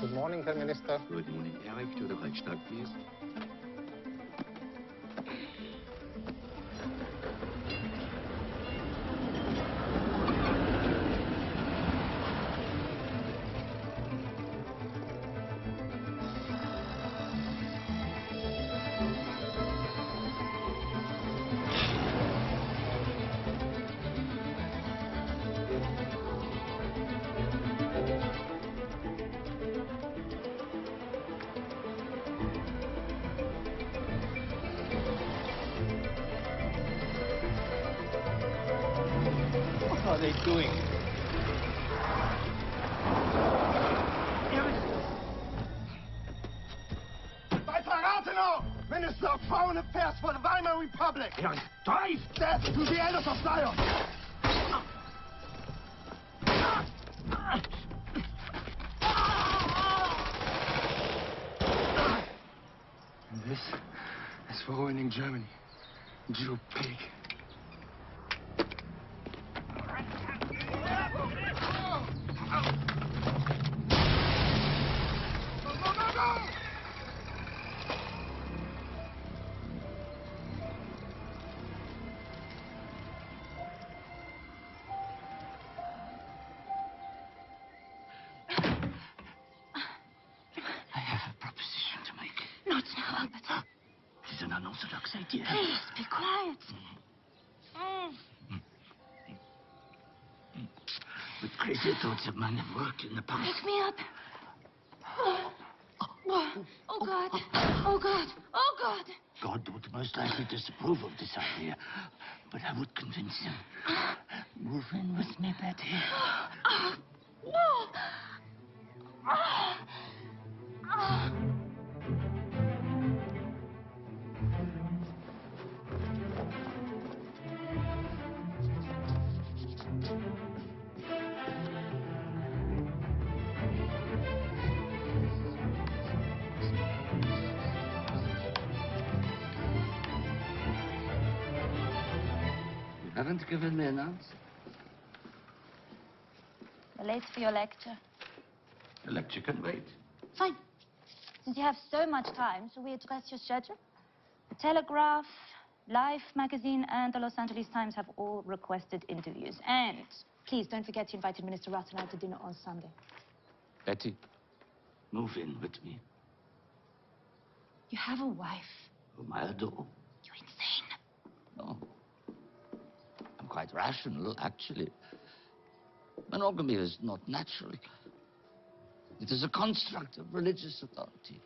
Good morning, Herr Minister. Good morning, Eric. To the Reichstag, please. What are they doing? Bei Paratenau, Minister of Foreign Affairs for the Weimar Republic. Eric, drive! Death to the elders of Zion. And this is for ruining Germany. You pig. I have a proposition to make. Not now, Albert. It's an unorthodox idea. Please, be quiet. But crazy thoughts of mine have worked in the past. Pick me up. Oh, God. Oh, God. Oh, God. God would most likely disapprove of this idea, but I would convince him. Move in with me, Betty. No. You haven't given me an answer. We're late for your lecture. The lecture can wait. Fine. Since you have so much time, shall we address your schedule? The Telegraph, Life magazine, and the Los Angeles Times have all requested interviews. And please don't forget you invited Minister Rutten out to dinner on Sunday. Betty, move in with me. You have a wife. Whom I adore. You're insane. No. I'm quite rational, actually. Monogamy is not natural. It is a construct of religious authority.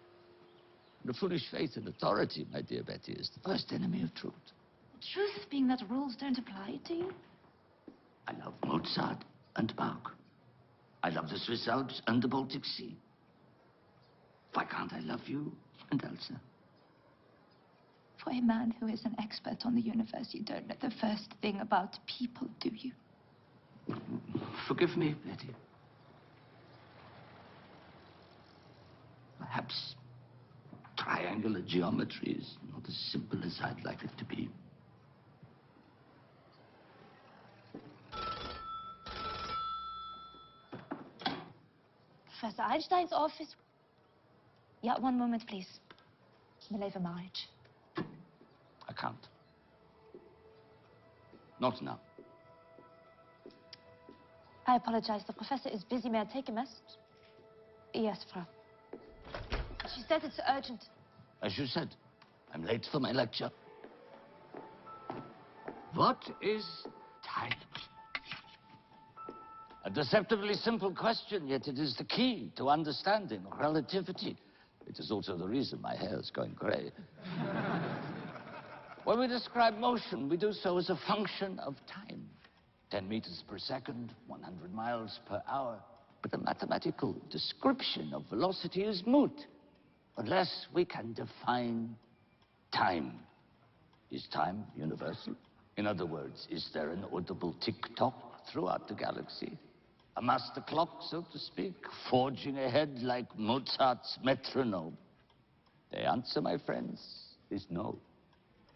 And a foolish faith in authority, my dear Betty, is the first enemy of truth. The truth being that rules don't apply to you. I love Mozart and Bach. I love the Swiss Alps and the Baltic Sea. Why can't I love you and Elsa? For a man who is an expert on the universe, you don't know the first thing about people, do you? Forgive me, Betty. Perhaps triangular geometry is not as simple as I'd like it to be. Professor Einstein's office. Yeah, one moment, please. Mileva marriage. I can't. Not now. I apologize. The professor is busy. May I take a message? Yes, Frau. She says it's urgent. As you said, I'm late for my lecture. What is time? A deceptively simple question, yet it is the key to understanding relativity. It is also the reason my hair is going gray. When we describe motion, we do so as a function of time. 10 meters per second, 100 miles per hour. But the mathematical description of velocity is moot unless we can define time. Is time universal? In other words, is there an audible tick-tock throughout the galaxy? A master clock, so to speak, forging ahead like Mozart's metronome? The answer, my friends, is no.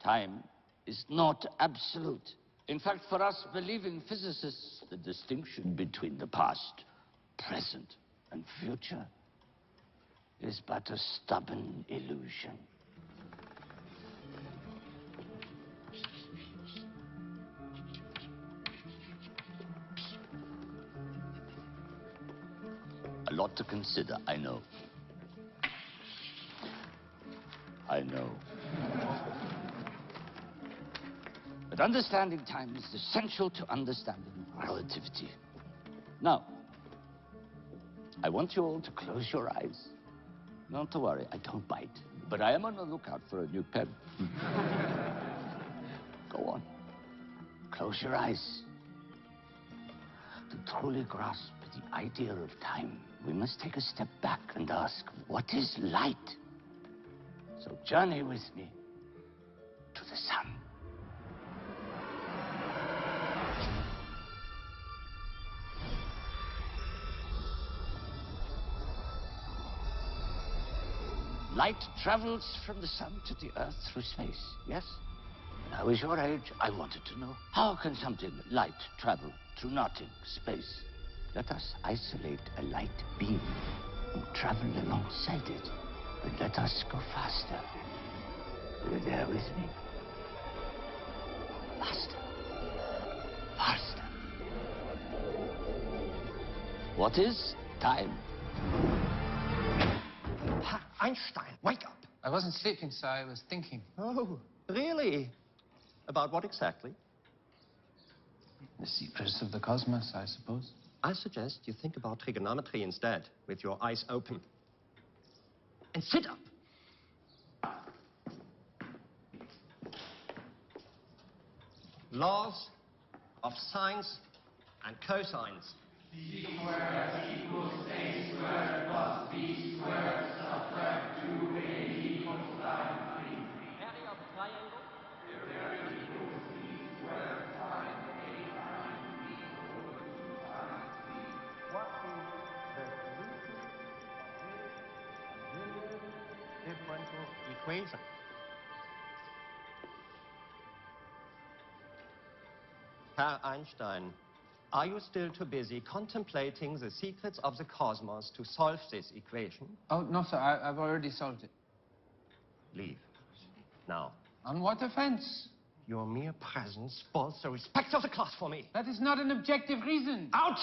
Time is not absolute. In fact, for us believing physicists, the distinction between the past, present, and future is but a stubborn illusion. A lot to consider, I know. I know. But understanding time is essential to understanding relativity. Now, I want you all to close your eyes. Not to worry, I don't bite. But I am on the lookout for a new pen. Go on. Close your eyes. To truly grasp the idea of time, we must take a step back and ask, what is light? So journey with me to the sun. Light travels from the sun to the earth through space, yes? When I was your age, I wanted to know, how can something light travel through nothing, space? Let us isolate a light beam and travel alongside it. But let us go faster. Are you there with me? Faster. Faster. What is time? Einstein, wake up. I wasn't sleeping, sir. I was thinking. Oh, really? About what exactly? The secrets of the cosmos, I suppose. I suggest you think about trigonometry instead, with your eyes open. And sit up. Laws of sines and cosines. C squared equals a squared plus b squared subtract 2a equals sine 3. Area of triangle. Area equals b squared sine a sine b equals sine 3. What is the solution of this differential equation? Herr Einstein, are you still too busy contemplating the secrets of the cosmos to solve this equation? Oh, no, sir. I've already solved it. Leave. Now. On what offense? Your mere presence spoils the respect of the class for me. That is not an objective reason. Out!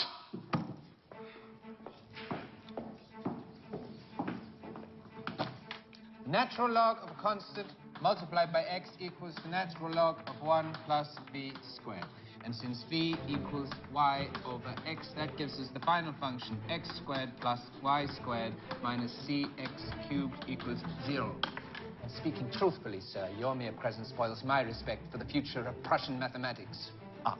Natural log of a constant multiplied by x equals the natural log of 1 plus b squared. And since v equals y over x, that gives us the final function x squared plus y squared minus cx cubed equals 0. And speaking truthfully, sir, your mere presence spoils my respect for the future of Prussian mathematics. Out.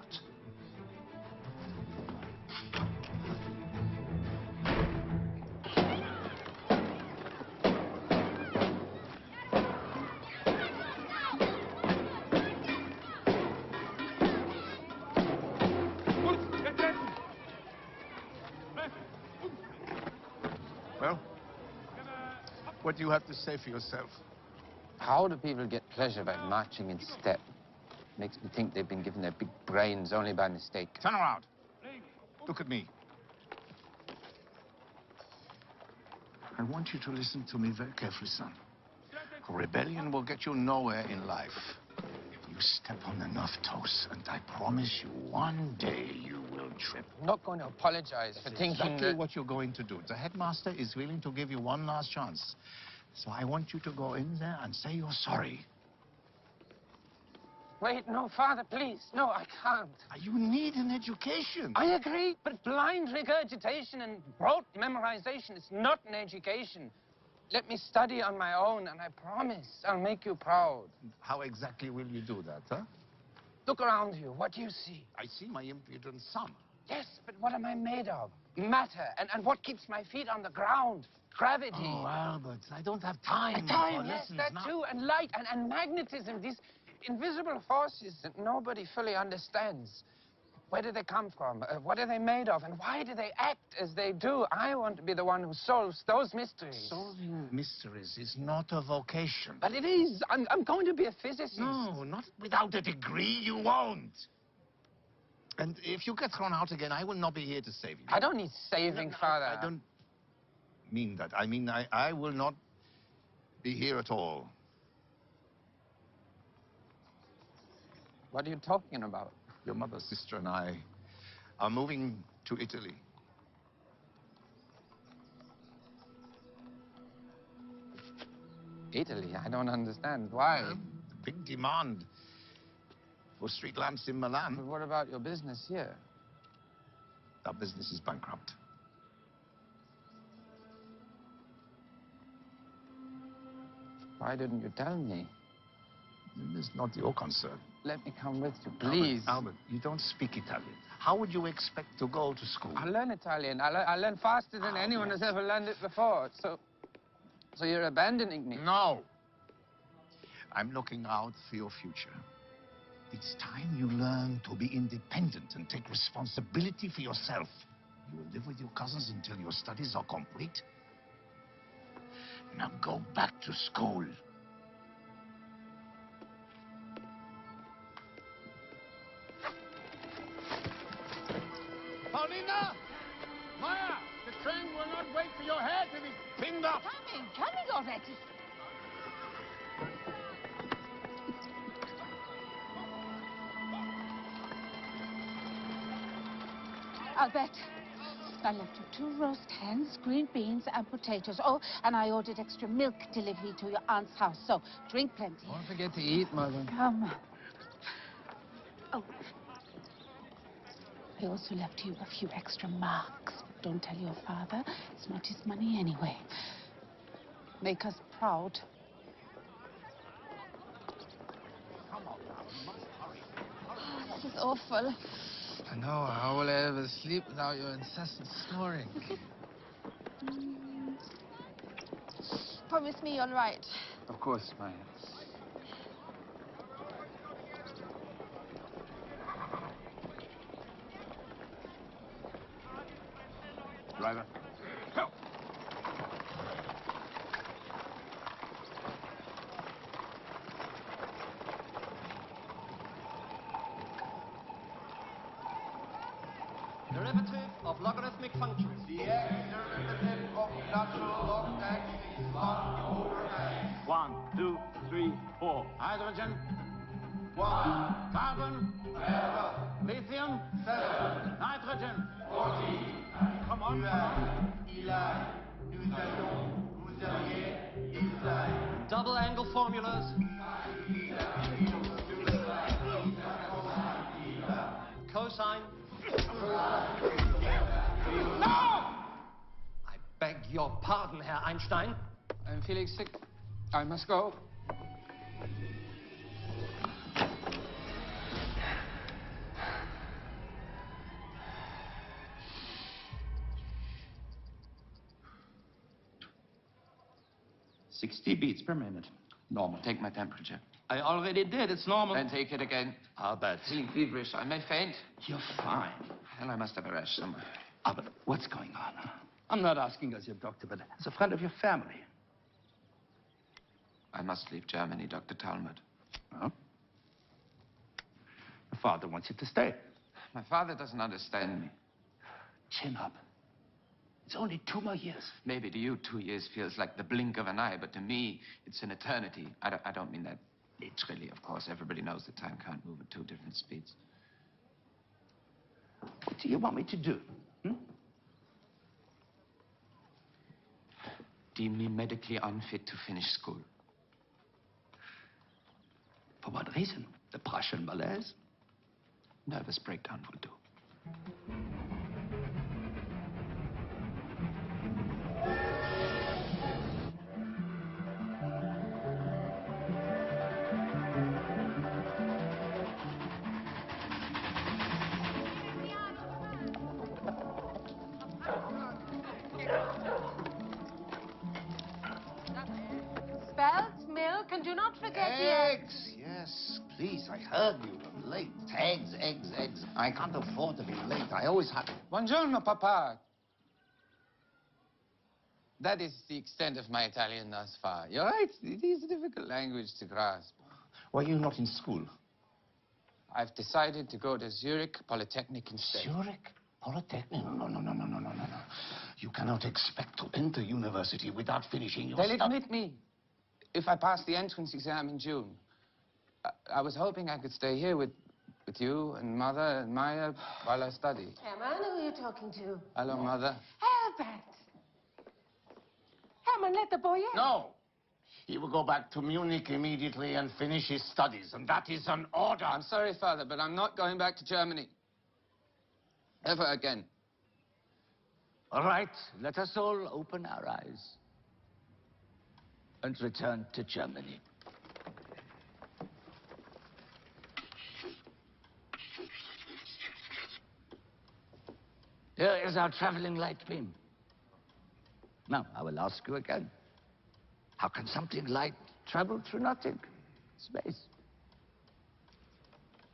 Well, what do you have to say for yourself? How do people get pleasure by marching in step? Makes me think they've been given their big brains only by mistake. Turn around. Look at me. I want you to listen to me very carefully, son. Rebellion will get you nowhere in life. You step on enough toes, and I promise you, one day you will trip. I'm not going to apologize for thinking Exactly that... what you're going to do. The headmaster is willing to give you one last chance. So I want you to go in there and say you're sorry. Wait, no, Father, please. No, I can't. You need an education. I agree, but blind regurgitation and rote memorization is not an education. Let me study on my own, and I promise I'll make you proud. How exactly will you do that, huh? Look around you. What do you see? I see my impudent son. Yes, but what am I made of? Matter. And what keeps my feet on the ground? Gravity. Oh, Albert, I don't have time. Time, for yes, lessons that now. too. And light and magnetism. These invisible forces that nobody fully understands. Where do they come from? What are they made of? And why do they act as they do? I want to be the one who solves those mysteries. Solving mysteries is not a vocation. But it is. I'm going to be a physicist. No, not without a degree, you won't. And if you get thrown out again, I will not be here to save you. I don't need saving, No, Father. I don't mean that. I mean, I will not be here at all. What are you talking about? Your mother's sister and I are moving to Italy. Italy? I don't understand. Why? Big demand for street lamps in Milan. But what about your business here? Our business is bankrupt. Why didn't you tell me? It's not your concern. Let me come with you, please. Albert, you don't speak Italian. How would you expect to go to school? I'll learn Italian. I'll learn faster than anyone has ever learned it before. So you're abandoning me? No. I'm looking out for your future. It's time you learn to be independent and take responsibility for yourself. You will live with your cousins until your studies are complete. Now go back to school. Paulina! Maya! The train will not wait for your hair to be pinned up. Coming already. Albert, I left you 2 roast hens, green beans, and potatoes. Oh, and I ordered extra milk delivery to your aunt's house, so drink plenty. Don't forget to eat, Mother. Oh. I also left you a few extra marks. Don't tell your father. It's not his money anyway. Make us proud. Come on now, you must hurry. Oh, this is awful. I know. How will I ever sleep without your incessant snoring? Promise me you're right. Of course, Maya. Driver. Go. Derivative of logarithmic functions. The x-derivative of natural log x is 1/x. 1, 2, 3, 4. Hydrogen. 1. Carbon. 11. Lithium. 7. Nitrogen. 14. Come on, come on. Il a, nous allons, vous alliez, ils aillent. Double angle formulas. Cosine. No! I beg your pardon, Herr Einstein. I'm feeling sick. I must go. Beats per minute. Normal. Take my temperature. I already did. It's normal. Then take it again. Albert. Feeling feverish. I may faint. You're fine. And I must have a rash somewhere. Albert, what's going on? I'm not asking as your doctor, but as a friend of your family. I must leave Germany, Dr. Talmud. Huh? Your father wants you to stay. My father doesn't understand me. Chin up. It's only 2 more years. Maybe to you, 2 years feels like the blink of an eye, but to me, it's an eternity. I don't mean that literally, of course. Everybody knows that time can't move at 2 different speeds. What do you want me to do? Deem me medically unfit to finish school. For what reason? The partial malaise? Nervous breakdown will do. Spelt milk, and do not forget Eggs, yes, please. I heard you were late. Eggs, eggs, eggs. I can't afford to be late. I always have. Buongiorno, Papa. That is the extent of my Italian thus far. You're right. It is a difficult language to grasp. Why are you not in school? I've decided to go to Zurich Polytechnic instead. Zurich Polytechnic? No. You cannot expect to enter university without finishing your They'll studies. admit me if I pass the entrance exam in June. I was hoping I could stay here with you and Mother and Maya while I study. Herman, who are you talking to? Hello, Mother. Herbert! Herman, let the boy in. No. He will go back to Munich immediately and finish his studies, and that is an order. I'm sorry, Father, but I'm not going back to Germany. Ever again. All right, let us all open our eyes and return to Germany. Here is our traveling light beam. Now, I will ask you again. How can something light travel through nothing? Space.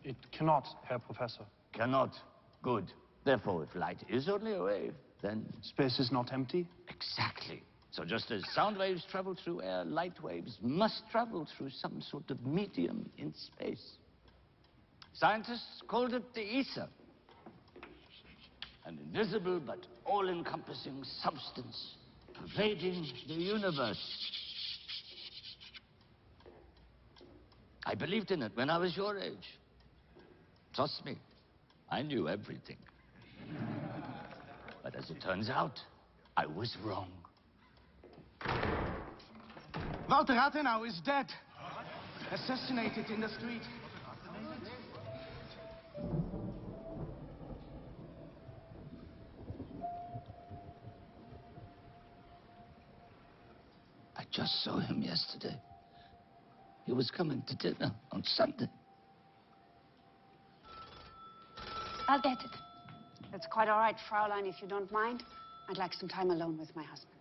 It cannot, Herr Professor. Cannot. Good. Therefore, if light is only a wave, then... Space is not empty? Exactly. So just as sound waves travel through air, light waves must travel through some sort of medium in space. Scientists called it the ether. An invisible but all-encompassing substance pervading the universe. I believed in it when I was your age. Trust me, I knew everything. But as it turns out, I was wrong. Walter Rathenau is dead. Assassinated in the street. I just saw him yesterday. He was coming to dinner on Sunday. I'll get it. That's quite all right, Fraulein, if you don't mind. I'd like some time alone with my husband.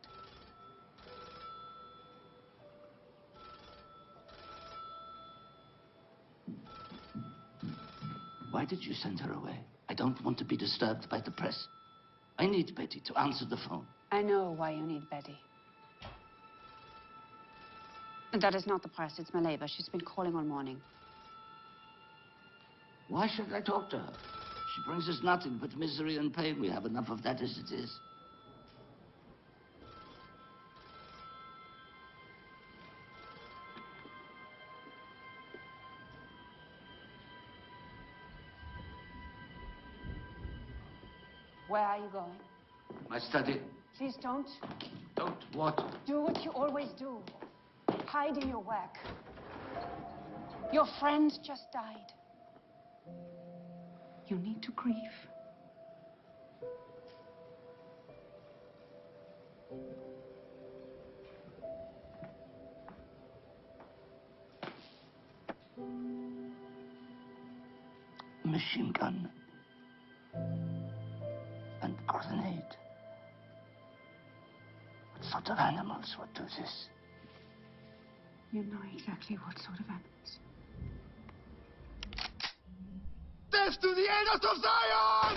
Why did you send her away? I don't want to be disturbed by the press. I need Betty to answer the phone. I know why you need Betty. And that is not the press, it's my labor. She's been calling all morning. Why should I talk to her? She brings us nothing but misery and pain. We have enough of that as it is. Where are you going? My study. Please don't. Don't what? Do what you always do. Hide in your work. Your friend just died. You need to grieve. Machine gun. And grenade. What sort of animals would do this? You know exactly what sort of animals. Death to the elders of Zion!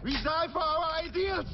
We die for our ideals!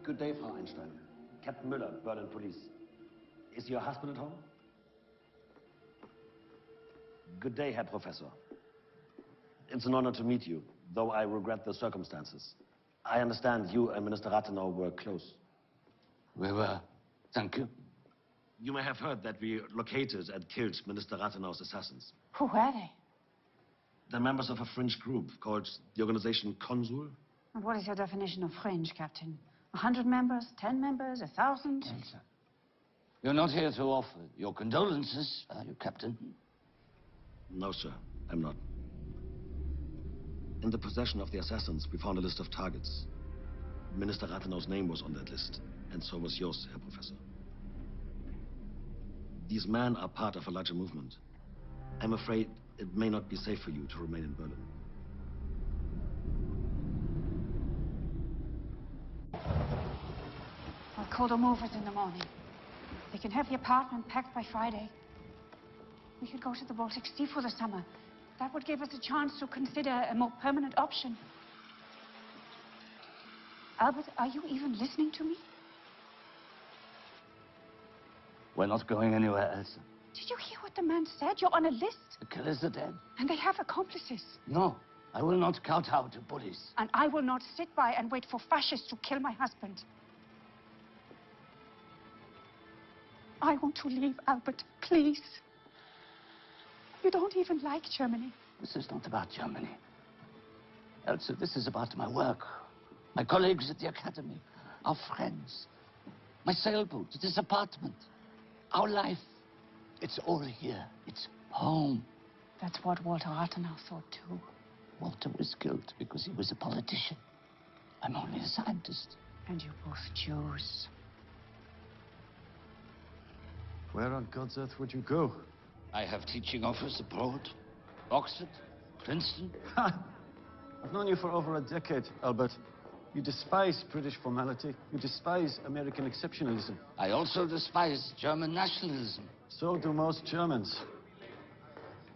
Good day, Frau Einstein. Captain Müller, Berlin Police. Is your husband at home? Good day, Herr Professor. It's an honor to meet you, though I regret the circumstances. I understand you and Minister Rathenau were close. We were. Thank you. You may have heard that we located and killed Minister Rathenau's assassins. Who were they? They're members of a fringe group called the organization Consul. And what is your definition of fringe, Captain? 100 members, 10 members, 1,000? Elsa, you're not here to offer your condolences, are you, Captain? No, sir, I'm not. In the possession of the assassins, we found a list of targets. Minister Rathenau's name was on that list, and so was yours, Herr Professor. These men are part of a larger movement. I'm afraid it may not be safe for you to remain in Berlin. I'll call the movers in the morning. They can have the apartment packed by Friday. We could go to the Baltic Sea for the summer. That would give us a chance to consider a more permanent option. Albert, are you even listening to me? We're not going anywhere, Elsa. Did you hear what the man said? You're on a list. The killers are dead. And they have accomplices. No, I will not kowtow to bullies. And I will not sit by and wait for fascists to kill my husband. I want to leave, Albert, please. You don't even like Germany. This is not about Germany. Elsa, this is about my work. My colleagues at the academy. Our friends. My sailboat. This apartment. Our life. It's all here. It's home. That's what Walter Rathenau thought too. Walter was killed because he was a politician. I'm only a scientist. And you're both Jews. Where on God's earth would you go? I have teaching offers abroad. Oxford, Princeton. I've known you for over a decade, Albert. You despise British formality. You despise American exceptionalism. I also despise German nationalism. So do most Germans.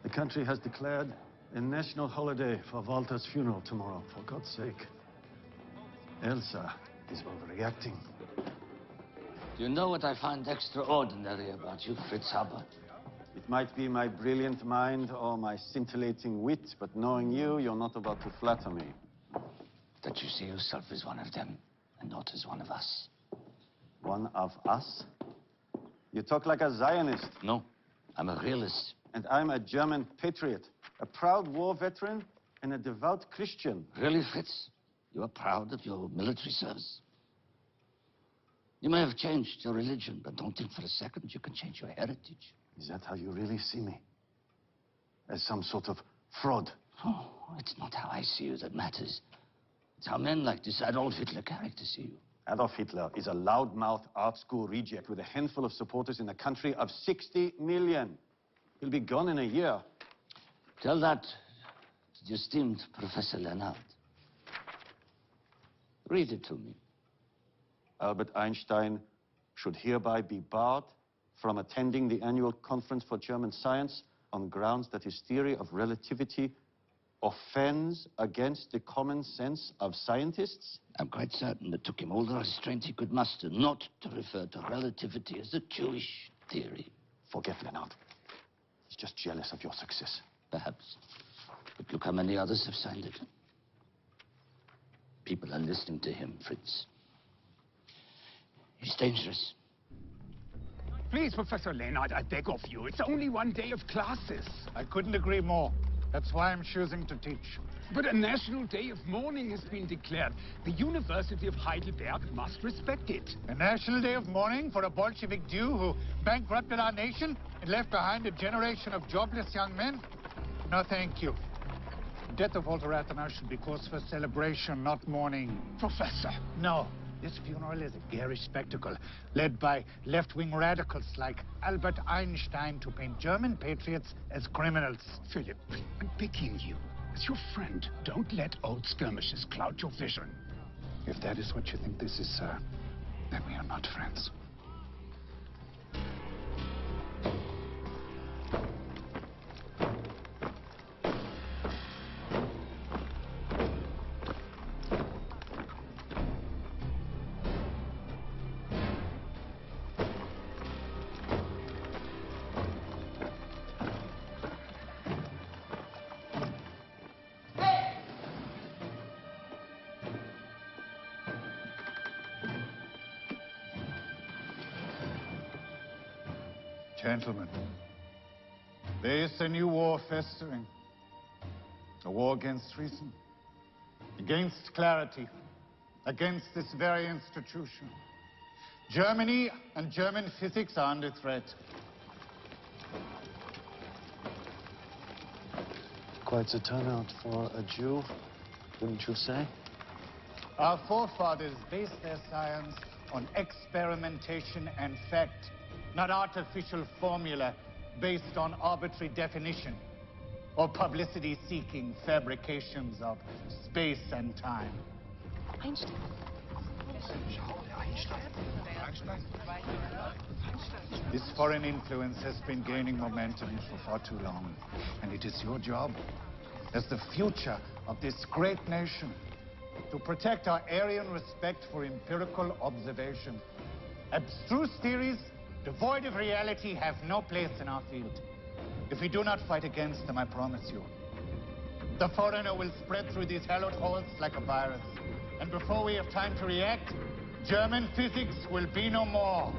The country has declared a national holiday for Walter's funeral tomorrow, for God's sake. Elsa is overreacting. Do you know what I find extraordinary about you, Fritz Haber? It might be my brilliant mind or my scintillating wit, but knowing you, you're not about to flatter me. That you see yourself as one of them, and not as one of us. One of us? You talk like a Zionist. No, I'm a realist. And I'm a German patriot, a proud war veteran and a devout Christian. Really, Fritz? You are proud of your military service? You may have changed your religion, but don't think for a second you can change your heritage. Is that how you really see me? As some sort of fraud? Oh, it's not how I see you that matters. It's how men like this Adolf Hitler character see you. Adolf Hitler is a loudmouth art school reject with a handful of supporters in a country of 60 million. He'll be gone in a year. Tell that to the esteemed Professor Leonard. Read it to me. Albert Einstein should hereby be barred from attending the annual Conference for German Science on grounds that his theory of relativity offends against the common sense of scientists? I'm quite certain it took him all the restraint he could muster not to refer to relativity as a Jewish theory. Forget Leonard. He's just jealous of your success. Perhaps. But look how many others have signed it. People are listening to him, Fritz. He's dangerous. Please, Professor Leonard, I beg of you. It's only one day of classes. I couldn't agree more. That's why I'm choosing to teach. But a national day of mourning has been declared. The University of Heidelberg must respect it. A national day of mourning for a Bolshevik Jew who bankrupted our nation and left behind a generation of jobless young men? No, thank you. The death of Walter Rathenau should be cause for celebration, not mourning. Professor. No. This funeral is a garish spectacle, led by left-wing radicals like Albert Einstein to paint German patriots as criminals. Philip, I'm begging you. As your friend, don't let old skirmishes cloud your vision. If that is what you think this is, sir, then we are not friends. Gentlemen, there is a new war festering. A war against reason, against clarity, against this very institution. Germany and German physics are under threat. Quite a turnout for a Jew, wouldn't you say? Our forefathers based their science on experimentation and fact, not artificial formula based on arbitrary definition or publicity-seeking fabrications of space and time. Einstein. This foreign influence has been gaining momentum for far too long, and it is your job, as the future of this great nation, to protect our Aryan respect for empirical observation. Abstruse theories, devoid of reality, have no place in our field. If we do not fight against them, I promise you, the foreigner will spread through these hallowed halls like a virus. And before we have time to react, German physics will be no more.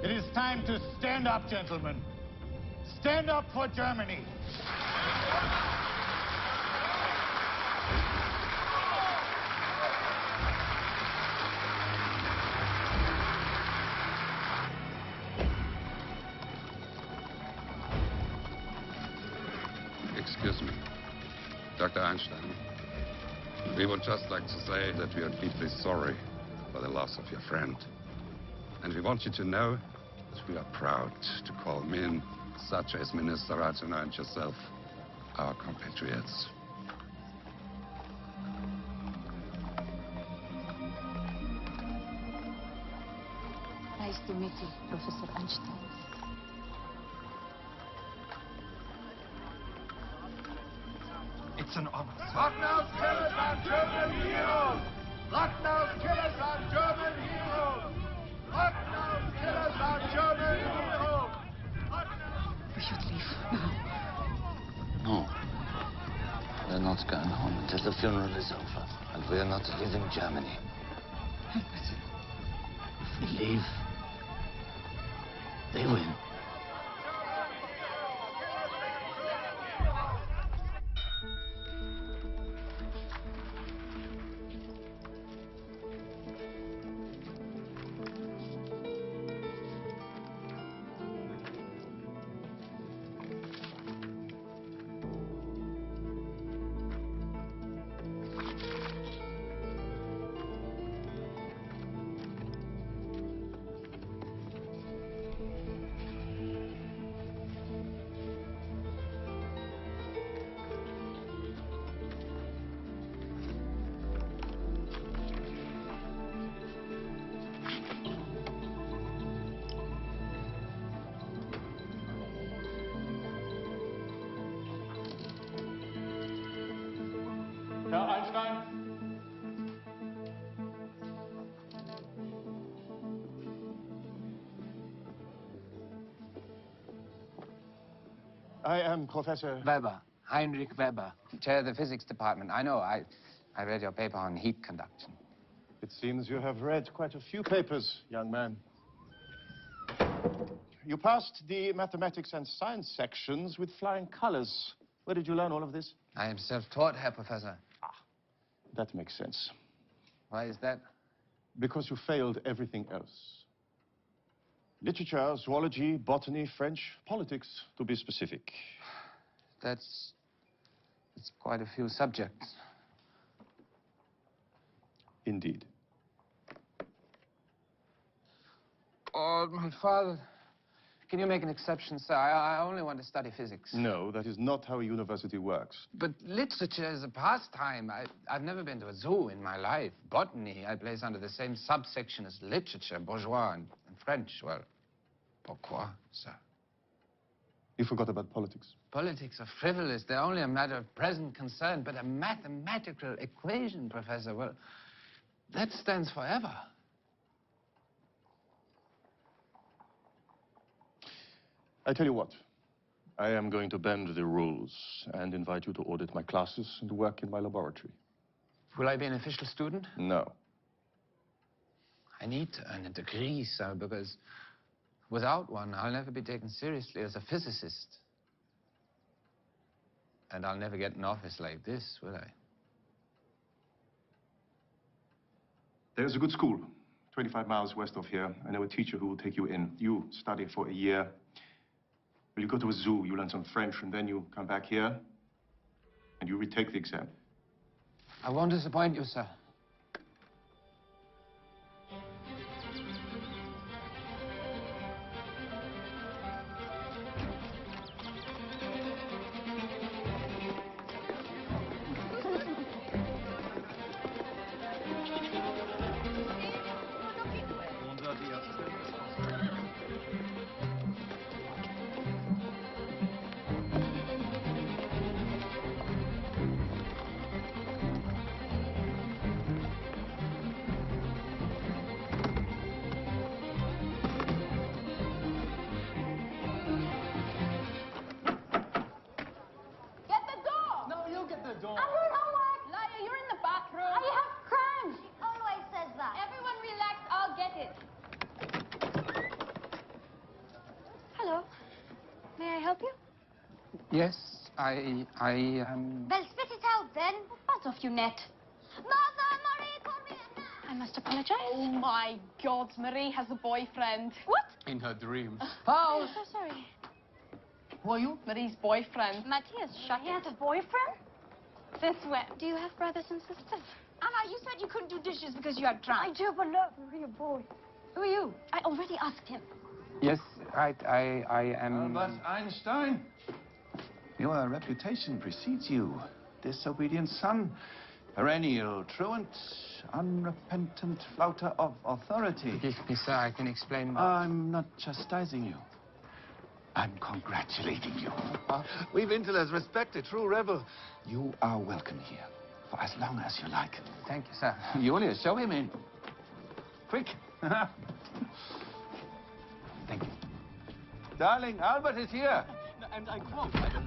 It is time to stand up, gentlemen. Stand up for Germany. Excuse me, Dr. Einstein. We would just like to say that we are deeply sorry for the loss of your friend. And we want you to know that we are proud to call men such as Minister Ratner and yourself our compatriots. Nice to meet you, Professor Einstein. It's an honor. Ratner's killers are German heroes! Ratner's killers are German heroes! Ratner's killers are German heroes! We should leave now. No. We're not going home until the funeral is over. And we're not leaving Germany. Help us. If we leave, they win. Herr Einstein? I am Professor Weber, Heinrich Weber, chair of the physics department. I know, I read your paper on heat conduction. It seems you have read quite a few papers, young man. You passed the mathematics and science sections with flying colors. Where did you learn all of this? I am self-taught, Herr Professor. That makes sense. Why is that? Because you failed everything else. Literature, zoology, botany, French, politics, to be specific. That's quite a few subjects. Indeed. Oh, my father. Can you make an exception, sir? I only want to study physics. No, that is not how a university works. But literature is a pastime. I've never been to a zoo in my life. Botany, I place under the same subsection as literature, bourgeois and French. Well, pourquoi, sir? You forgot about politics. Politics are frivolous. They're only a matter of present concern. But a mathematical equation, Professor, well, that stands forever. I tell you what, I am going to bend the rules and invite you to audit my classes and work in my laboratory. Will I be an official student? No. I need to earn a degree, sir, because Without one, I'll never be taken seriously as a physicist. And I'll never get an office like this, will I? There's a good school, 25 miles west of here. I know a teacher who will take you in. You study for a year. Well, you go to a zoo, you learn some French, and then you come back here, and you retake the exam. I won't disappoint you, sir. Yes, I Well, spit it out then. Buzz off, you net. Mother, Marie, call me a net. I must apologize. Oh my God, Marie has a boyfriend. What? in her dreams. Paul! I'm so sorry. Who are you? Marie's boyfriend. Matthias, shut He has a boyfriend? Since when? Do you have brothers and sisters? Anna, you said you couldn't do dishes because you are drunk. I do, but look, Maria, boy. Who are you? I already asked him. Yes, right, I am... Albert Einstein. Your reputation precedes you. Disobedient son, perennial truant, unrepentant flouter of authority. Forgive me, sir, I can explain... I'm not chastising you. I'm congratulating you. We've intellects respect a true rebel. You are welcome here for as long as you like. Thank you, sir. Julia, show him in. Quick. Thank you. Darling, Albert is here. And I quote, those who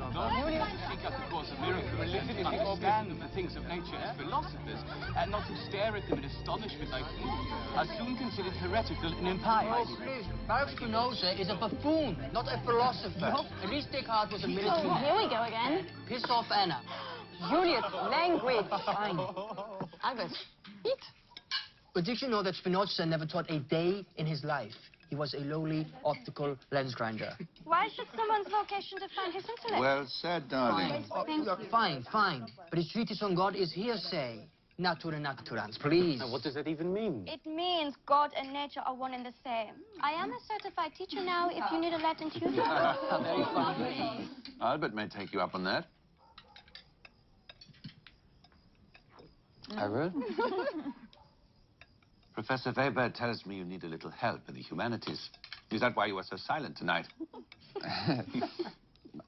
seek out the cause of miracles are limited in understanding the things of nature as philosophers, and not to stare at them in astonishment like fools, are soon considered heretical and impious. Oh, please. Baruch Spinoza is a buffoon, not a philosopher. At least Descartes was a military man. Here we go again. Piss off, Anna. Julius, language. Fine. Albert, eat. But did you know that Spinoza never taught a day in his life? He was a lowly optical lens grinder. Why should someone's vocation define his intellect? Well said, darling. Thank you. Fine. But his treatise on God is hearsay. Natura naturans, please. Now, what does that even mean? It means God and nature are one and the same. I am a certified teacher now, if you need a Latin tutor. Very funny. Albert may take you up on that. I will. Professor Weber tells me you need a little help in the humanities. Is that why you are so silent tonight?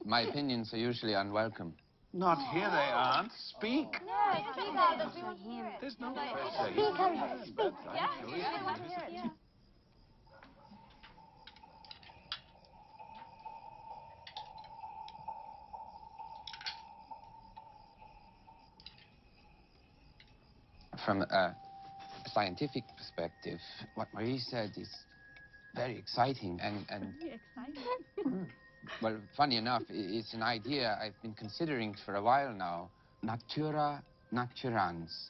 My opinions are usually unwelcome. Not here they aren't. Speak. No, speak out. There's no Speak, Albert, speak. Yeah? I want to hear it. From a scientific perspective, what Marie said is very exciting and Very exciting. well, funny enough, it's an idea I've been considering for a while now. Natura naturans.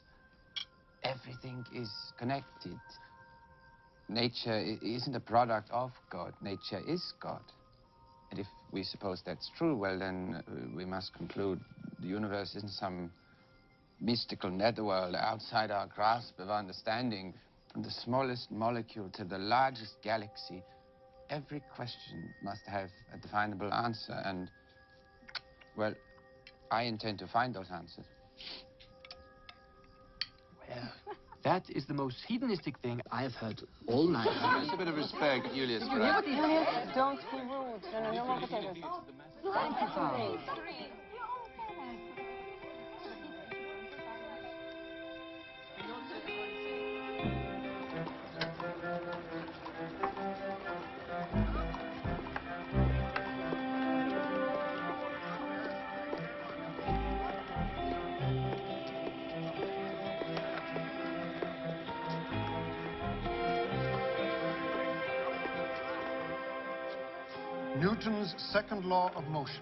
Everything is connected. Nature isn't a product of God. Nature is God. And if we suppose that's true, well, then we must conclude the universe isn't some mystical netherworld outside our grasp of understanding. From the smallest molecule to the largest galaxy, every question must have a definable answer. And, well, I intend to find those answers. Well, that is the most hedonistic thing I've heard all night. Just a bit of respect, Julius. Julius, don't be rude. No more potatoes. Thank you, Paul. Newton's second law of motion.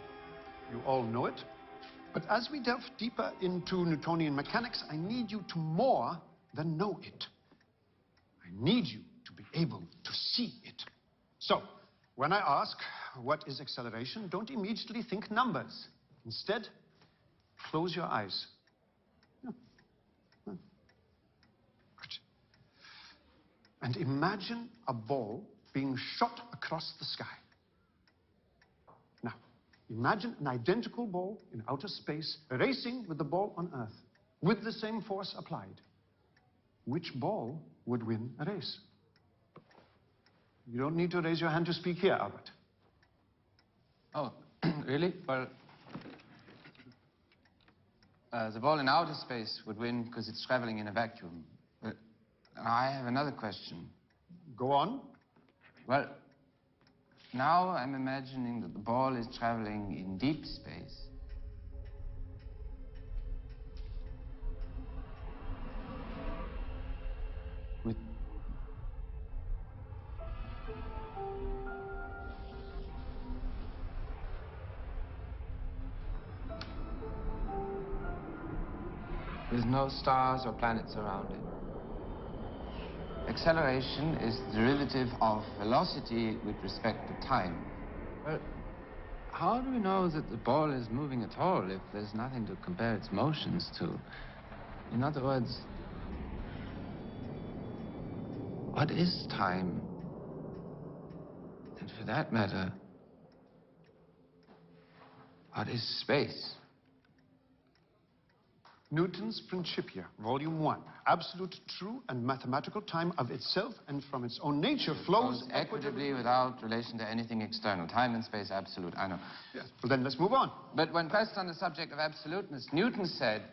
You all know it. But as we delve deeper into Newtonian mechanics, I need you to more than know it. I need you to be able to see it. So, when I ask, what is acceleration, don't immediately think numbers. Instead, close your eyes. Good. And imagine a ball being shot across the sky. Now, imagine an identical ball in outer space racing with the ball on Earth, with the same force applied. Which ball would win a race? You don't need to raise your hand to speak here, Albert. Oh, really? Well, the ball in outer space would win because it's traveling in a vacuum. But I have another question. Go on. Well, now I'm imagining that the ball is traveling in deep space. With no stars or planets around it. Acceleration is the derivative of velocity with respect to time. Well, how do we know that the ball is moving at all if there's nothing to compare its motions to? In other words, what is time? And for that matter, what is space? Newton's Principia, Volume 1. Absolute, true, and mathematical time of itself and from its own nature flows equitably without relation to anything external. Time and space absolute, I know. Yes, well then let's move on. But when pressed on the subject of absoluteness, Newton said,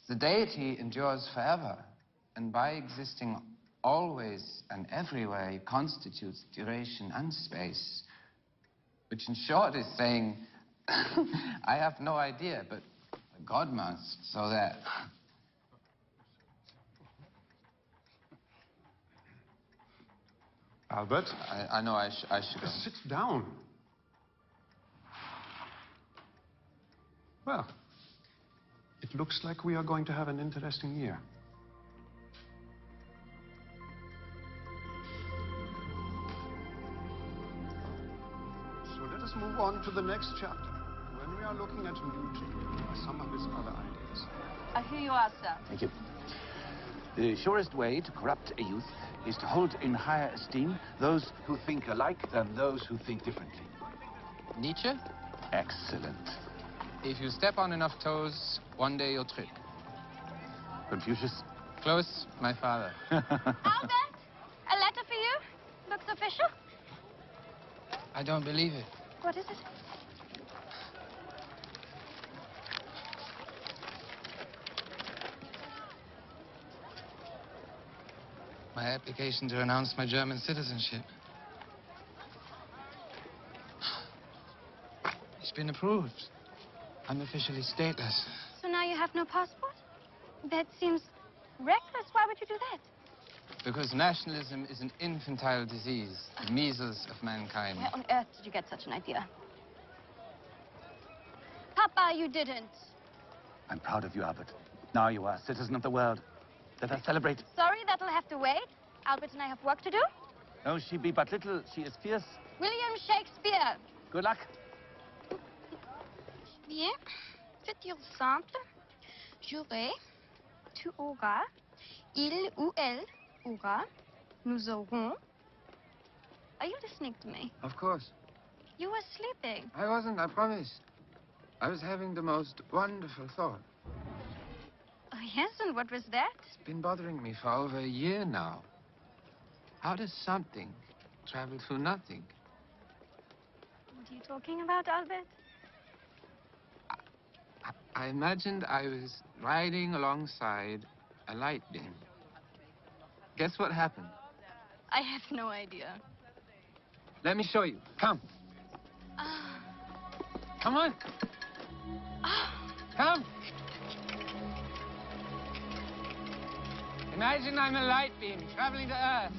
the deity endures forever, and by existing always and everywhere, he constitutes duration and space. Which in short is saying, I have no idea, but God must, so that... Albert? I know I should go. Sit down. Well, it looks like we are going to have an interesting year. So let us move on to the next chapter. When we are looking at Newton, some of his other ideas. Here you are, sir. Thank you. The surest way to corrupt a youth is to hold in higher esteem those who think alike than those who think differently. Nietzsche? Excellent. If you step on enough toes, one day you'll trip. Confucius? Close, my father. Albert, a letter for you. Looks official. I don't believe it. What is it? My application to renounce my German citizenship. It's been approved. I'm officially stateless. So now you have no passport? That seems reckless. Why would you do that? Because nationalism is an infantile disease, the measles of mankind. Where on earth did you get such an idea? Papa, you didn't. I'm proud of you, Albert. Now you are a citizen of the world. Let us celebrate. Sorry, that'll have to wait. Albert and I have work to do. No, she be but little. She is fierce. William Shakespeare. Good luck. Bien. Futur simple. J'aurai. Tu auras. Il ou elle aura. Nous aurons. Are you listening to me? Of course. You were sleeping. I wasn't, I promise. I was having the most wonderful thought. Oh, yes, and what was that? It's been bothering me for over a year now. How does something travel through nothing? What are you talking about, Albert? I imagined I was riding alongside a light beam. Guess what happened? I have no idea. Let me show you. Come. Come on. Come. Imagine I'm a light beam traveling to Earth.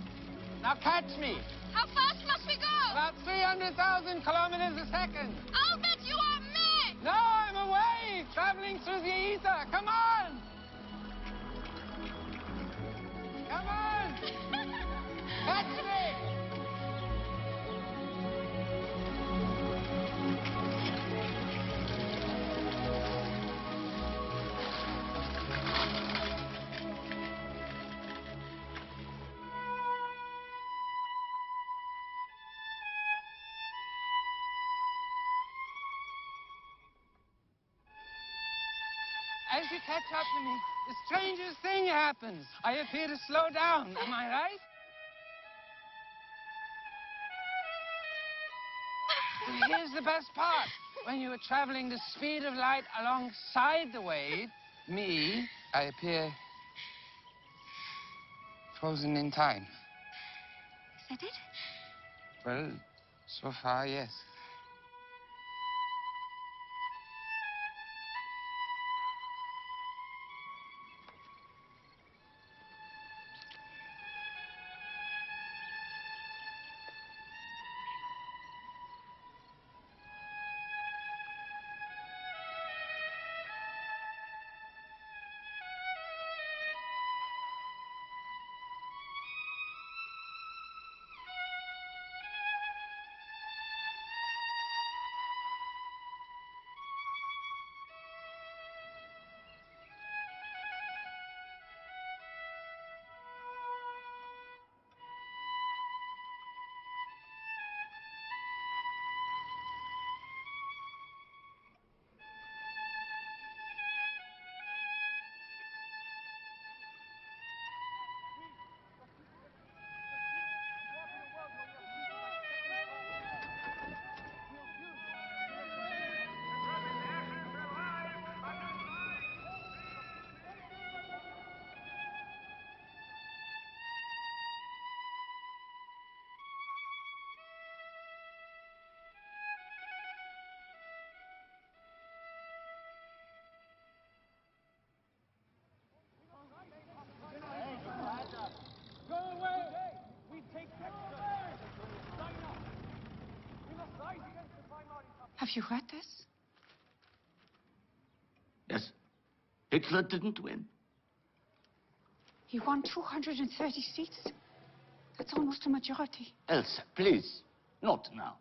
Now catch me. How fast must we go? About 300,000 kilometers a second. Albert, you are mad! No, I'm away, traveling through the ether. Come on! Come on! Catch me! As you catch up to me, the strangest thing happens. I appear to slow down. Am I right? And here's the best part. When you are traveling the speed of light alongside the wave, me, I appear frozen in time. Is that it? Well, so far, yes. Have you read this? Yes. Hitler didn't win. He won 230 seats. That's almost a majority. Elsa, please. Not now.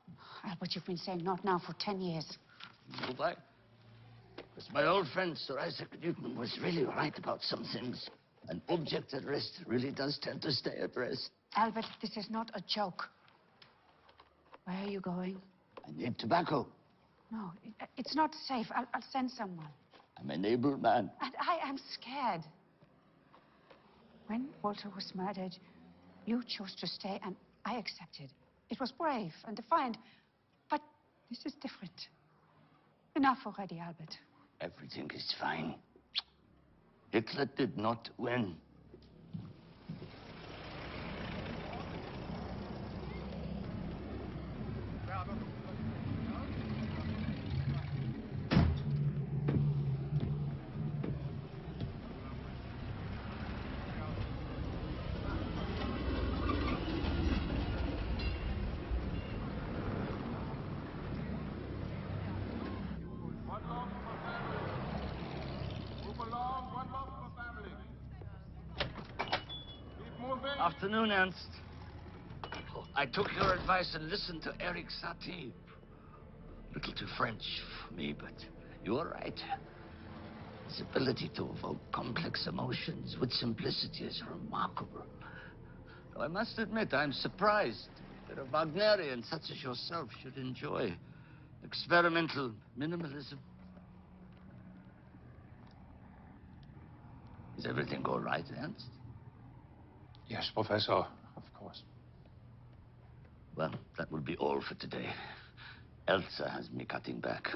Albert, you've been saying not now for 10 years. Have I? Because my old friend Sir Isaac Newton was really right about some things. An object at rest really does tend to stay at rest. Albert, this is not a joke. Where are you going? I need tobacco. No, it's not safe. I'll send someone. I'm an able man. And I am scared. When Walter was murdered, you chose to stay, and I accepted. It was brave and defiant, but this is different. Enough already, Albert. Everything is fine. Hitler did not win. Afternoon, Ernst. Oh, I took your advice and listened to Eric Satie. Little too French for me, but you are right. His ability to evoke complex emotions with simplicity is remarkable. Though I must admit, I'm surprised that a Wagnerian such as yourself should enjoy experimental minimalism. Is everything all right, Ernst? Yes, Professor, of course. Well, that will be all for today. Elsa has me cutting back.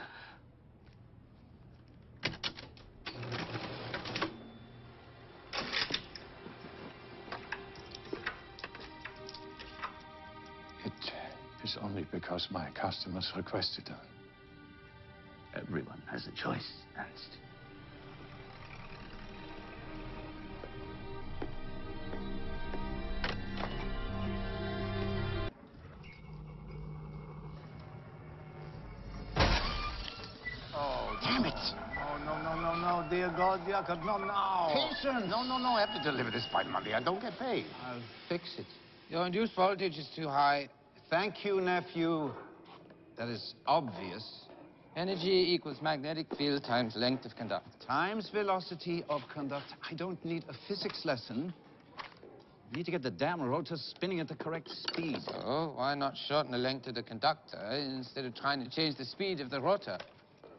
It is only because my customers requested it. Everyone has a choice, Ernst. God, Jakob, not now. Patience. No, I have to deliver this by Monday. I don't get paid. I'll fix it. Your induced voltage is too high. Thank you, nephew. That is obvious. Energy equals magnetic field times length of conductor. Times velocity of conductor. I don't need a physics lesson. I need to get the damn rotor spinning at the correct speed. So, why not shorten the length of the conductor instead of trying to change the speed of the rotor?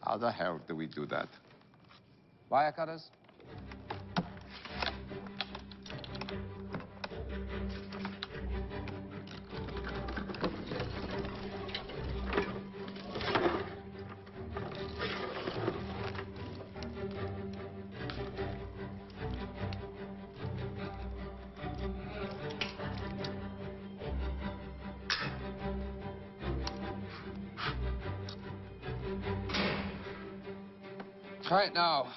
How the hell do we do that? Wire cutters? Try it now.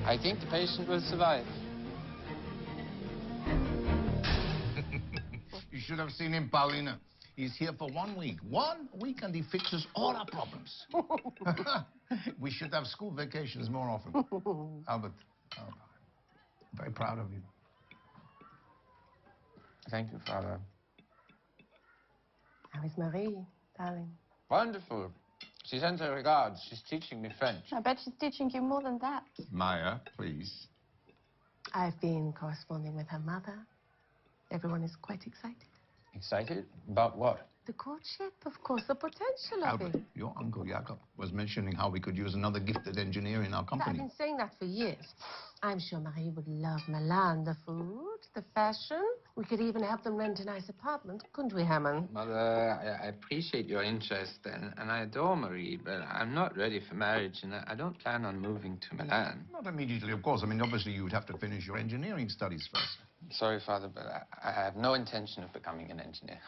I think the patient will survive. You should have seen him, Paulina. He's here for 1 week. 1 week, and he fixes all our problems. We should have school vacations more often. Albert, I'm very proud of you. Thank you, Father. How is Marie, darling? Wonderful. She sends her regards. She's teaching me French. I bet she's teaching you more than that. Maya, please. I've been corresponding with her mother. Everyone is quite excited. Excited? About what? The courtship, of course, the potential of Albert, it. your uncle Jakob was mentioning how we could use another gifted engineer in our I've company. been saying that for years. I'm sure Marie would love Milan, the food, the fashion. We could even help them rent a nice apartment, couldn't we, Hammond? Mother, I appreciate your interest, and I adore Marie, but I'm not ready for marriage, and I don't plan on moving to Milan. Not immediately, of course. I mean, obviously, you'd have to finish your engineering studies first. Sorry, Father, but I have no intention of becoming an engineer.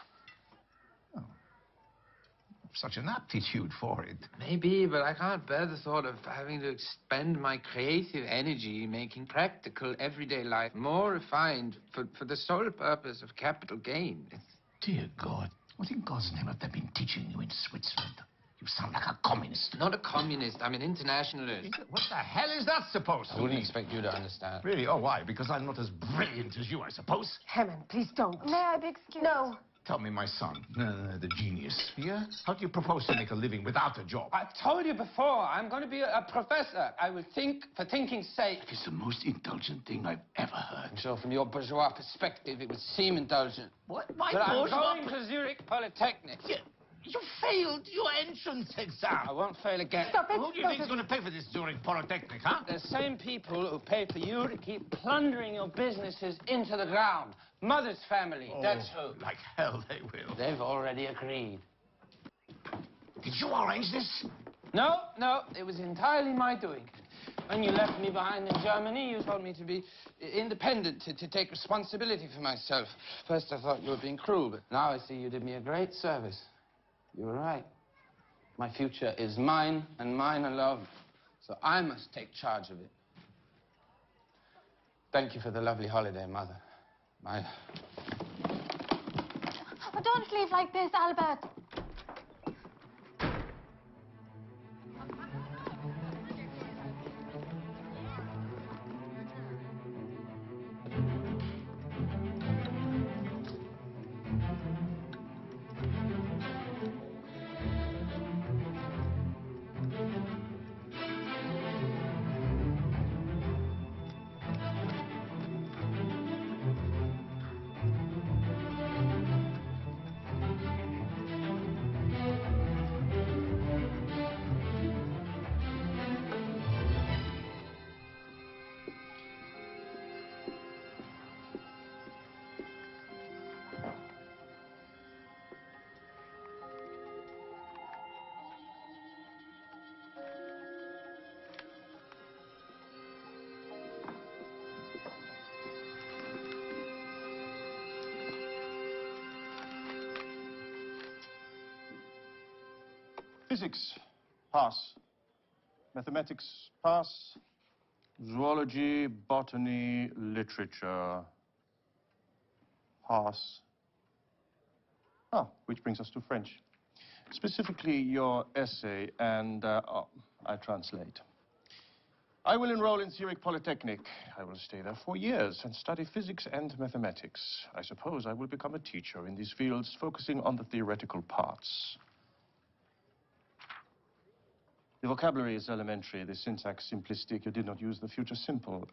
Such an aptitude for it. Maybe, but I can't bear the thought of having to expend my creative energy making practical, everyday life more refined for the sole purpose of capital gain. Dear God, what in God's name have they been teaching you in Switzerland? You sound like a communist. Not a communist. I'm an internationalist. What the hell is that supposed to I wouldn't mean? expect you to understand. Really? Oh, why? Because I'm not as brilliant as you, I suppose? Hammond, please don't. May I be excused? No. Tell me, my son, the genius. Yeah? How do you propose to make a living without a job? I've told you before, I'm going to be a professor. I will think for thinking's sake. It's the most indulgent thing I've ever heard. I'm sure from your bourgeois perspective, it would seem indulgent. What? My but I'm bourgeois... going to Zurich Polytechnic. Yeah. You failed your entrance exam. I won't fail again. Stop it. Who do you think is going to pay for this Zurich Polytechnic, huh? The same people who pay for you to keep plundering your businesses into the ground. Mother's family, that's who. Like hell they will. They've already agreed. Did you arrange this? No, it was entirely my doing. When you left me behind in Germany, you told me to be independent, to take responsibility for myself. First, I thought you were being cruel, but now I see you did me a great service. You were right. My future is mine and mine alone, so I must take charge of it. Thank you for the lovely holiday, Mother. Oh, don't leave like this, Albert. Physics, pass. Mathematics, pass. Zoology, botany, literature, pass. Ah, which brings us to French. Specifically, your essay, and I translate. I will enroll in Zurich Polytechnic. I will stay there 4 years and study physics and mathematics. I suppose I will become a teacher in these fields, focusing on the theoretical parts. The vocabulary is elementary, the syntax simplistic. You did not use the future simple.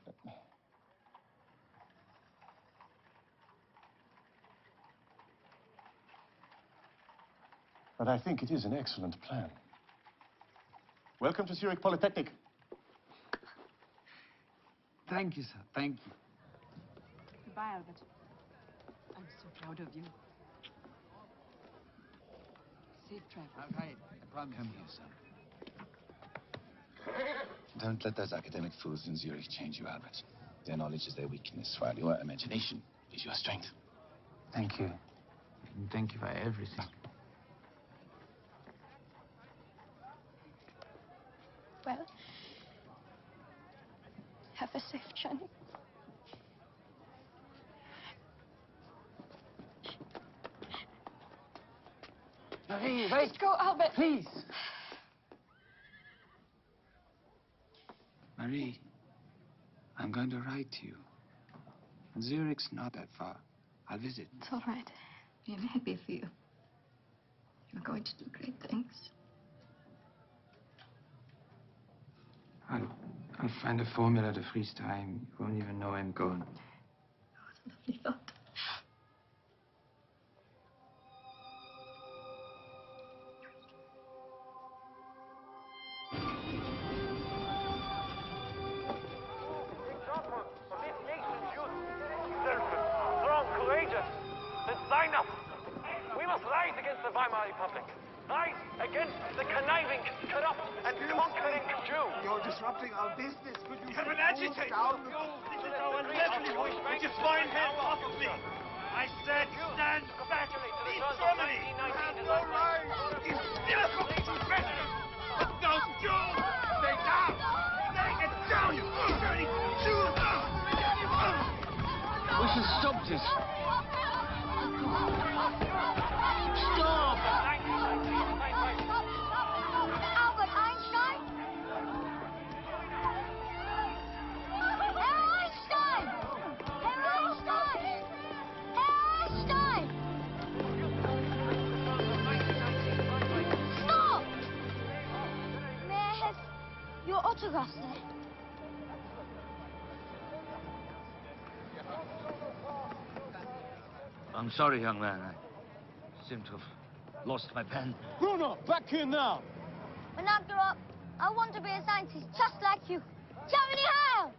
But I think it is an excellent plan. Welcome to Zurich Polytechnic. Thank you, sir. Thank you. Goodbye, Albert. I'm so proud of you. Safe travel. Right. I promise. Come here, son. Don't let those academic fools in Zurich change you, Albert. Their knowledge is their weakness, while your imagination is your strength. Thank you. And thank you for everything. Well, have a safe journey. Marie, wait! Let's go, Albert. Please! Marie, I'm going to write to you. And Zurich's not that far. I'll visit. It's all right. I'm happy for you. You're going to do great things. I'll find a formula to freeze time. You won't even know I'm gone. Lovely thought. Strong, courageous, then sign up. We must rise against the Weimar Republic. Rise against the conniving, corrupt, and conquering Jew. You're disrupting our business. Could you have an agitator? This is our livelihood. Get your fine hands off of me. I said stand back. Leave Germany. You have no right. You still looking to president. But those Jews, stay down. Stay down, you dirty Jews. We should stop this. Stop! Albert Einstein? Herr Einstein! Herr Einstein! Herr Einstein! Stop! May I have your autograph, sir? I'm sorry, young man. I seem to have lost my pen. Bruno, back here now! When I grow up, I want to be a scientist just like you. Germany Heil!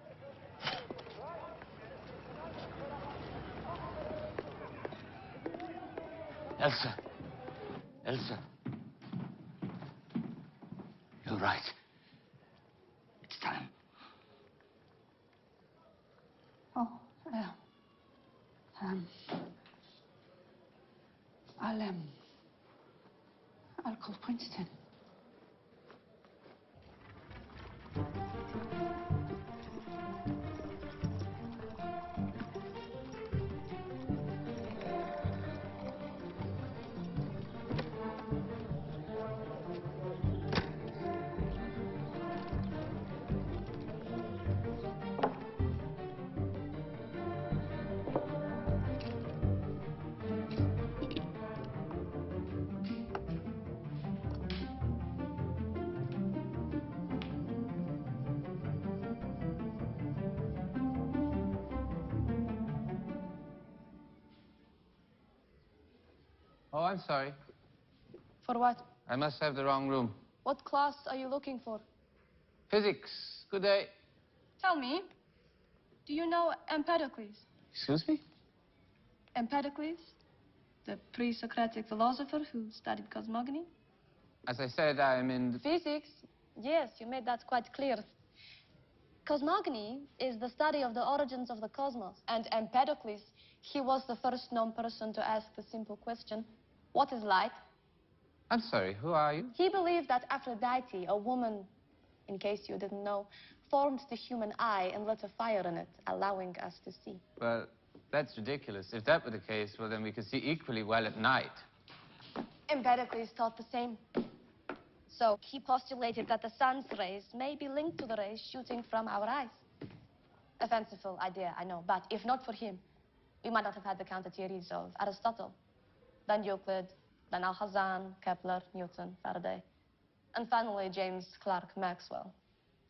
Elsa. Elsa. You're right. It's time. Oh, I'll call Princeton. Oh, I'm sorry. For what? I must have the wrong room. What class are you looking for? Physics. Good day. Tell me, do you know Empedocles? Excuse me? Empedocles, the pre-Socratic philosopher who studied cosmogony? As I said, I'm in... Physics? Yes, you made that quite clear. Cosmogony is the study of the origins of the cosmos. And Empedocles, he was the first known person to ask the simple question, what is light? I'm sorry, who are you? He believed that Aphrodite, a woman, in case you didn't know, formed the human eye and lit a fire in it, allowing us to see. Well, that's ridiculous. If that were the case, well, then we could see equally well at night. Empedocles thought the same. So he postulated that the sun's rays may be linked to the rays shooting from our eyes. A fanciful idea, I know, but if not for him, we might not have had the counter theories of Aristotle, then Euclid, then Alhazen, Kepler, Newton, Faraday, and finally James Clerk Maxwell.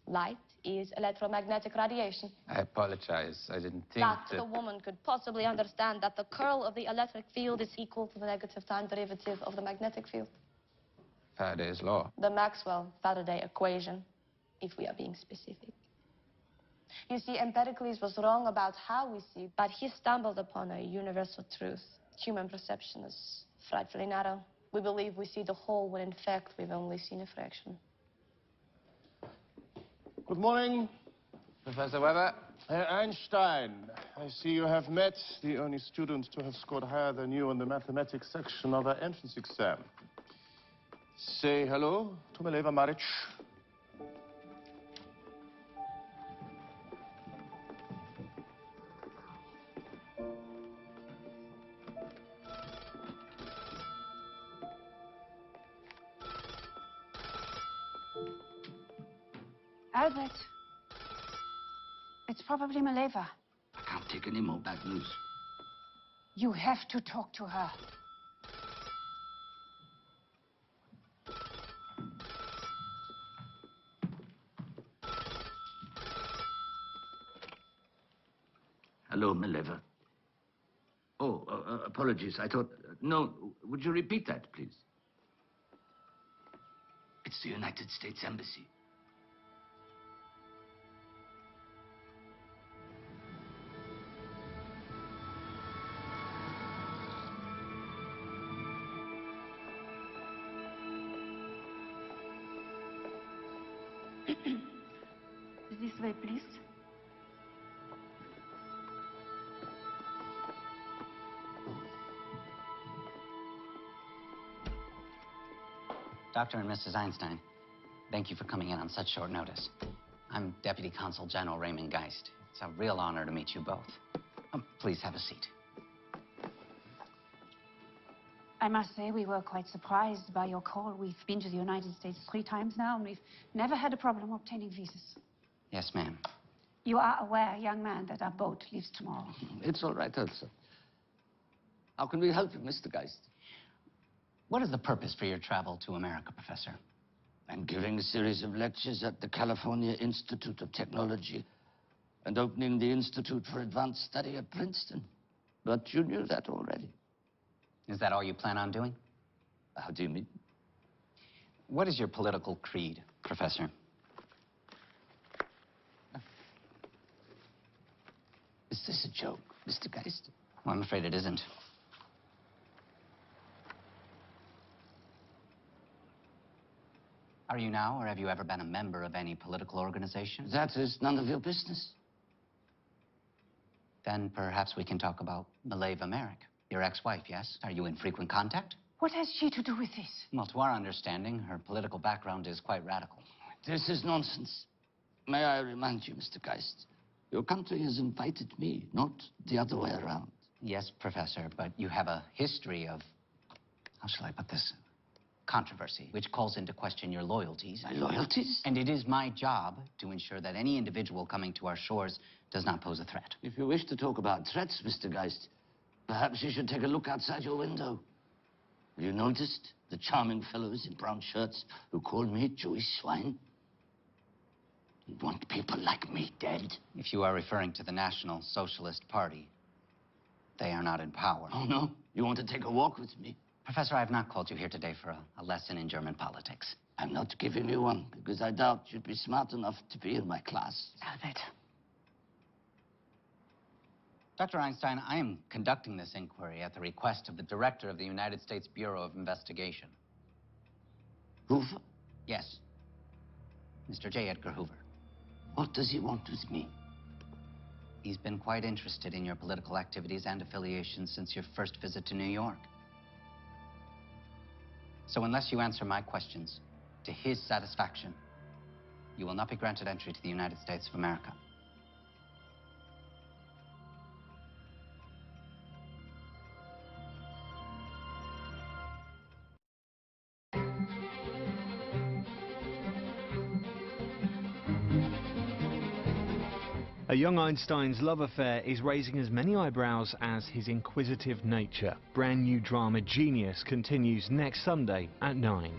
Light is electromagnetic radiation. I apologize. I didn't think That the woman could possibly understand that the curl of the electric field is equal to the negative time derivative of the magnetic field. Faraday's law. The Maxwell-Faraday equation, if we are being specific. You see, Empedocles was wrong about how we see, but he stumbled upon a universal truth. Human perception is frightfully narrow. We believe we see the whole when in fact we've only seen a fraction. Good morning. Professor Weber. Herr Einstein, I see you have met the only student to have scored higher than you in the mathematics section of our entrance exam. Say hello to Mileva Maric. Albert, it's probably Mileva. I can't take any more bad news. You have to talk to her. Hello, Mileva. Oh, apologies. I thought... no, would you repeat that, please? It's the United States Embassy. This way, please. Dr. and Mrs. Einstein, thank you for coming in on such short notice. I'm Deputy Consul General Raymond Geist. It's a real honor to meet you both. Please have a seat. I must say we were quite surprised by your call. We've been to the United States 3 times now, and we've never had a problem obtaining visas. Yes, ma'am. You are aware, young man, that our boat leaves tomorrow. It's all right, Elsa. How can we help you, Mr. Geist? What is the purpose for your travel to America, Professor? I'm giving a series of lectures at the California Institute of Technology and opening the Institute for Advanced Study at Princeton. But you knew that already. Is that all you plan on doing? How do you mean? What is your political creed, Professor? Is this a joke, Mr. Geist? Well, I'm afraid it isn't. Are you now, or have you ever been a member of any political organization? That is none of your business. Then perhaps we can talk about Mileva Merrick, your ex-wife, yes? Are you in frequent contact? What has she to do with this? Well, to our understanding, her political background is quite radical. This is nonsense. May I remind you, Mr. Geist, your country has invited me, not the other way around. Yes, Professor, but you have a history of, how shall I put this, controversy, which calls into question your loyalties. My loyalties? And it is my job to ensure that any individual coming to our shores does not pose a threat. If you wish to talk about threats, Mr. Geist, perhaps you should take a look outside your window. Have you noticed the charming fellows in brown shirts who call me Jewish swine? You want people like me dead? If you are referring to the National Socialist Party, they are not in power. Oh, no? You want to take a walk with me? Professor, I have not called you here today for a lesson in German politics. I'm not giving you one, because I doubt you'd be smart enough to be in my class. Albert. Dr. Einstein, I am conducting this inquiry at the request of the director of the United States Bureau of Investigation. Hoover? Yes. Mr. J. Edgar Hoover. What does he want with me? He's been quite interested in your political activities and affiliations since your first visit to New York. So unless you answer my questions to his satisfaction, you will not be granted entry to the United States of America. A young Einstein's love affair is raising as many eyebrows as his inquisitive nature. Brand new drama Genius continues next Sunday at 9.